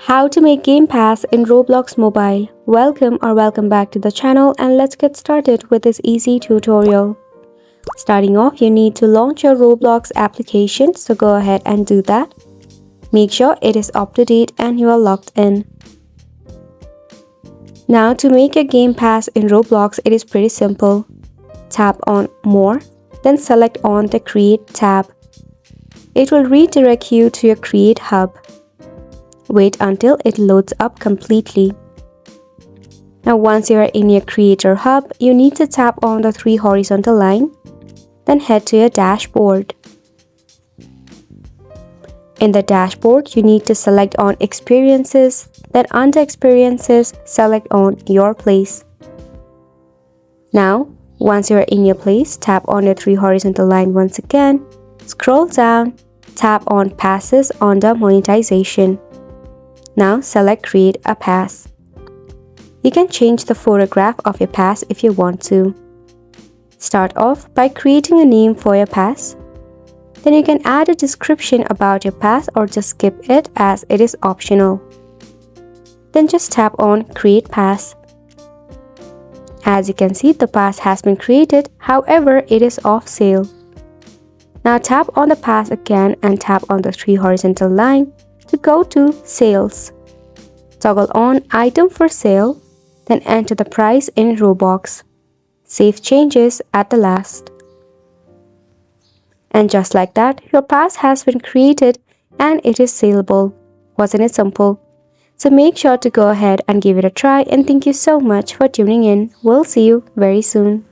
How to make Game Pass in Roblox Mobile. Welcome back to the channel, and let's get started with this easy tutorial. Starting off, you need to launch your Roblox application, so go ahead and do that. Make sure it is up to date and you are logged in. Now to make a Game Pass in Roblox, it is pretty simple. Tap on More, then select on the Create tab. It will redirect you to your Create hub. Wait until it loads up completely. Now once you are in your Creator Hub, you need to tap on the 3 horizontal line, then head to your dashboard. In the dashboard, you need to select on Experiences, then under Experiences, select on Your Place. Now, once you are in your place, tap on the 3 horizontal line once again, scroll down, tap on Passes under Monetization. Now select Create a Pass. You can change the photograph of your pass if you want to. Start off by creating a name for your pass. Then you can add a description about your pass or just skip it as it is optional. Then just tap on Create Pass. As you can see, the pass has been created, however, it is off sale. Now tap on the pass again and tap on the 3 horizontal line to go to Sales. Toggle on Item for Sale, then enter the price in Robux. Save changes at the last. And just like that, your pass has been created and it is saleable. Wasn't it simple? So make sure to go ahead and give it a try, and thank you so much for tuning in. We'll see you very soon.